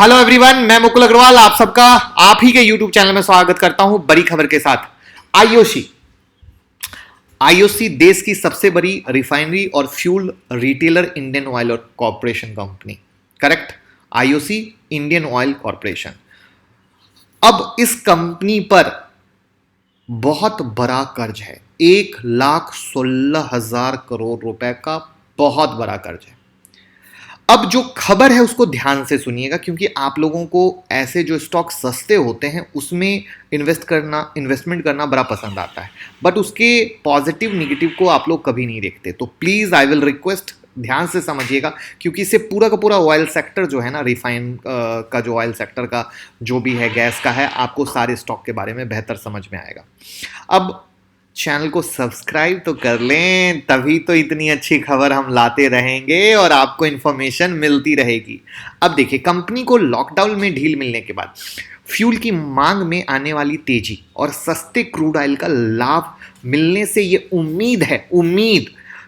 Hello everyone, मैं मुकुल अग्रवाल आप सबका आप ही के यूट्यूब चैनल में स्वागत करता हूं बड़ी खबर के साथ। आईओसी आईओसी देश की सबसे बड़ी रिफाइनरी और fuel retailer Indian oil corporation company. Correct, IOC Indian oil corporation. अब इस कंपनी पर बहुत बड़ा कर्ज है, 1,16,000 करोड़ रुपए का बहुत बड़ा कर्ज है। अब जो खबर है उसको ध्यान से सुनिएगा, क्योंकि आप लोगों को ऐसे जो स्टॉक सस्ते होते हैं उसमें इन्वेस्टमेंट करना बड़ा पसंद आता है, बट उसके पॉजिटिव निगेटिव को आप लोग कभी नहीं देखते। तो प्लीज आई विल रिक्वेस्ट ध्यान से समझिएगा, क्योंकि इससे पूरा का पूरा ऑयल सेक्टर जो है ना, रिफाइन का जो ऑयल सेक्टर का जो भी है, गैस का है, आपको सारे स्टॉक के बारे में बेहतर समझ में आएगा। अब चैनल को सब्सक्राइब तो कर लें, तभी तो इतनी अच्छी खबर हम लाते रहेंगे और आपको इंफॉर्मेशन मिलती रहेगी। अब देखिए, कंपनी को लॉकडाउन में ढील मिलने के बाद फ्यूल की मांग में आने वाली तेजी और सस्ते क्रूड ऑयल का लाभ मिलने से ये उम्मीद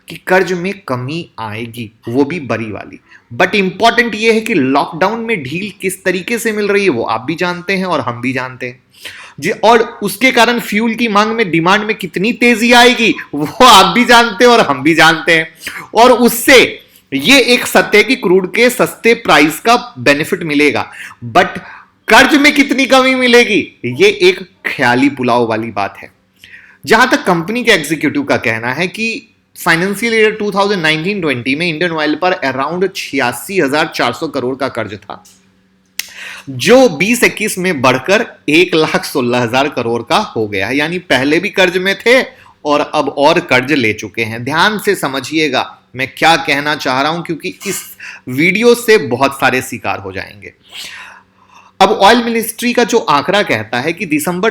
कि कर्ज में कमी आएगी, वो भी बड़ी वाली। बट इंपॉर्टेंट ये है कि लॉकडाउन में ढील किस तरीके से मिल रही है वो आप भी जानते हैं और हम भी जानते हैं जी, और उसके कारण फ्यूल की मांग में, डिमांड में कितनी तेजी आएगी वो आप भी जानते हैं और हम भी जानते हैं। और उससे ये एक सत्य है कि क्रूड के सस्ते प्राइस का बेनिफिट मिलेगा, बट कर्ज में कितनी कमी मिलेगी ये एक ख्याली पुलाव वाली बात है। जहां तक कंपनी के एग्जीक्यूटिव का कहना है कि फाइनेंशियल ईयर 2019-20 में इंडियन ऑयल पर अराउंड 86,400 करोड़ का कर्ज था, जो 2021 में बढ़कर 1,16,000 करोड़ का हो गया। यानी पहले भी कर्ज में थे और अब और कर्ज ले चुके हैं। ध्यान से समझिएगा मैं क्या कहना चाह रहा हूं, क्योंकि इस वीडियो से बहुत सारे शिकार हो जाएंगे। अब ऑयल मिनिस्ट्री का जो आंकड़ा कहता है कि दिसंबर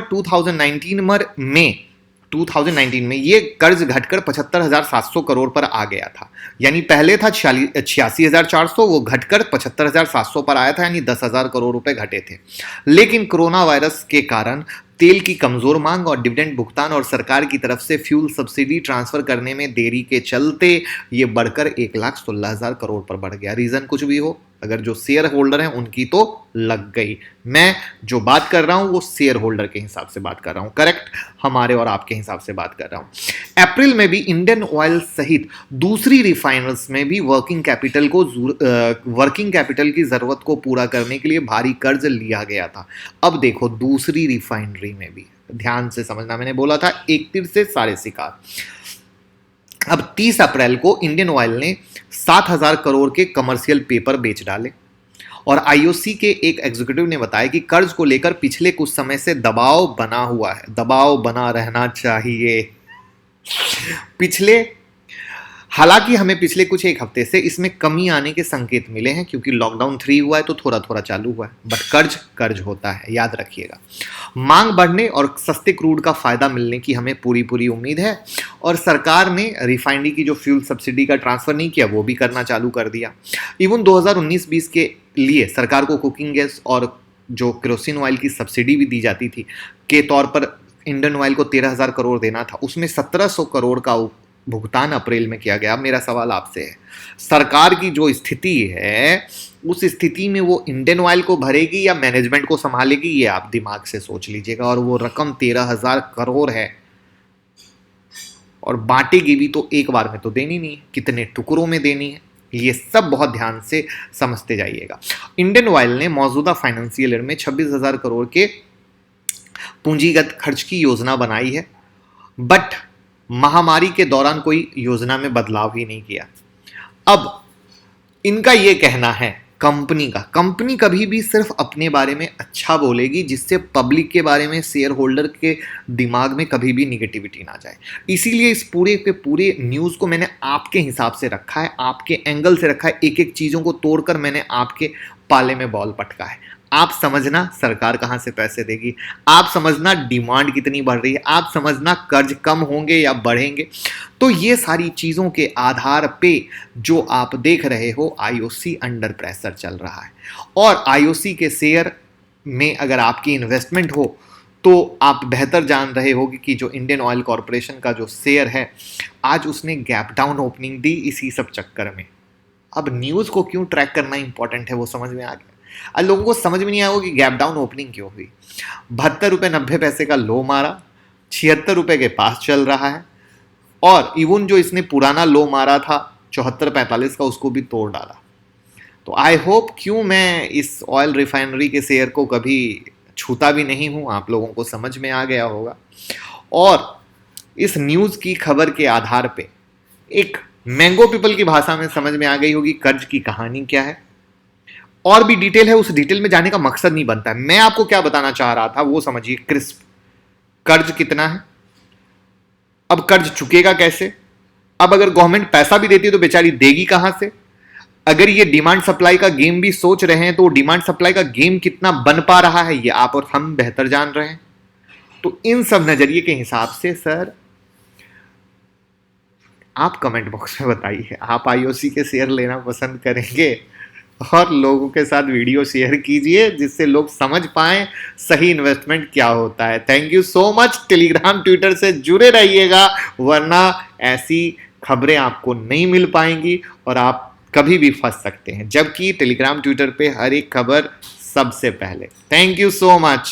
2019 में ये कर्ज घटकर 75,700 करोड़ पर आ गया था। यानी पहले था 86,400, वो घटकर 75,700 पर आया था, यानी 10,000 करोड़ रुपए घटे थे। लेकिन कोरोना वायरस के कारण तेल की कमजोर मांग और डिविडेंड भुगतान और सरकार की तरफ से फ्यूल सब्सिडी ट्रांसफर करने में देरी के चलते ये बढ़कर 1,16,000 करोड़ पर बढ़ गया। रीजन कुछ भी हो, अगर जो शेयर होल्डर हैं उनकी तो लग गई। मैं जो बात कर रहा हूं वो शेयर होल्डर के हिसाब से बात कर रहा हूं, करेक्ट, हमारे और आपके हिसाब से बात कर रहा हूं। अप्रैल में भी इंडियन ऑयल सहित दूसरी रिफाइनर्स में भी वर्किंग कैपिटल की जरूरत को पूरा करने के लिए भारी कर्ज लिया गया था। अब देखो, दूसरी रिफाइनरी में भी ध्यान से समझना, मैंने बोला था एक तीर से सारे शिकार। अब 30 अप्रैल को इंडियन ऑयल ने 7,000 करोड़ के कमर्शियल पेपर बेच डाले और आईओसी के एक एग्जीक्यूटिव ने बताया कि कर्ज को लेकर पिछले कुछ समय से दबाव बना हुआ है। दबाव बना रहना चाहिए। हालांकि हमें पिछले कुछ एक हफ्ते से इसमें कमी आने के संकेत मिले हैं, क्योंकि लॉकडाउन 3 हुआ है तो थोड़ा थोड़ा चालू हुआ है, बट कर्ज होता है, याद रखिएगा। मांग बढ़ने और सस्ते क्रूड का फायदा मिलने की हमें पूरी उम्मीद है। और सरकार ने रिफाइनरी की जो फ्यूल सब्सिडी का ट्रांसफर नहीं किया वो भी करना चालू कर दिया। इवन 2019-20 के लिए सरकार को कुकिंग गैस और जो केरोसिन ऑयल की सब्सिडी भी दी जाती थी के तौर पर इंडियन ऑयल को 13,000 करोड़ देना था, उसमें 1,700 करोड़ का भुगतान अप्रैल में किया गया। मेरा सवाल आपसे है, सरकार की जो स्थिति है उस स्थिति में वो इंडियन ऑयल को भरेगी या मैनेजमेंट को संभालेगी, ये आप दिमाग से सोच लीजिएगा। और वो रकम 13,000 करोड़ है और बांटेगी भी तो एक बार में तो देनी नहीं है, कितने टुकड़ों में देनी है, ये सब बहुत ध्यान से समझते जाइएगा। इंडियन ऑयल ने मौजूदा फाइनेंशियल ईयर में 26,000 करोड़ के पूंजीगत खर्च की योजना बनाई है, बट महामारी के दौरान कोई योजना में बदलाव ही नहीं किया। अब इनका यह कहना है कंपनी कभी भी सिर्फ अपने बारे में अच्छा बोलेगी, जिससे पब्लिक के बारे में, शेयर होल्डर के दिमाग में कभी भी निगेटिविटी ना जाए। इसीलिए इस पूरे के पूरे न्यूज़ को मैंने आपके हिसाब से रखा है, आपके एंगल से रखा है, एक एक चीज़ों को तोड़कर मैंने आपके पाले में बॉल पटका है। आप समझना सरकार कहां से पैसे देगी, आप समझना डिमांड कितनी बढ़ रही है, आप समझना कर्ज कम होंगे या बढ़ेंगे। तो ये सारी चीजों के आधार पे जो आप देख रहे हो, आईओसी अंडर प्रेशर चल रहा है। और आईओसी के शेयर में अगर आपकी इन्वेस्टमेंट हो तो आप बेहतर जान रहे होगी कि जो इंडियन ऑयल कॉर्पोरेशन का जो शेयर है, आज उसने गैप डाउन ओपनिंग दी इसी सब चक्कर में। अब न्यूज़ को क्यों ट्रैक करना इंपॉर्टेंट है वो समझ में आ गया। अब लोगों को समझ में नहीं आया कि गैप डाउन ओपनिंग क्यों हुई। 72 रुपये 90 पैसे का लो मारा, 76 रुपये के पास चल रहा है, और इवन जो इसने पुराना लो मारा था 74-45 का, उसको भी तोड़ डाला। तो आई होप, क्यों मैं इस ऑयल रिफाइनरी के शेयर को कभी छूता भी नहीं हूं, आप लोगों को समझ में आ गया होगा। और इस न्यूज़ की खबर के आधार पे एक मैंगो पीपल की भाषा में समझ में आ गई होगी कर्ज की कहानी क्या है। और भी डिटेल है, उस डिटेल में जाने का मकसद नहीं बनता है। मैं आपको क्या बताना चाह रहा था वो समझिए क्रिस्प। कर्ज कितना है, अब कर्ज चुकेगा कैसे, अब अगर गवर्नमेंट पैसा भी देती है तो बेचारी देगी कहां से। अगर ये डिमांड सप्लाई का गेम भी सोच रहे हैं तो डिमांड सप्लाई का गेम कितना बन पा रहा है ये आप और हम बेहतर जान रहे हैं। तो इन सब नजरिए के हिसाब से सर, आप कमेंट बॉक्स में बताइए, आप आईओसी के शेयर लेना पसंद करेंगे? और लोगों के साथ वीडियो शेयर कीजिए जिससे लोग समझ पाएं सही इन्वेस्टमेंट क्या होता है। Thank you so much. Telegram Twitter से जुड़े रहिएगा, वरना ऐसी खबरें आपको नहीं मिल पाएंगी और आप कभी भी फंस सकते हैं, जबकि टेलीग्राम ट्विटर पे हर एक खबर सबसे पहले। Thank you so much.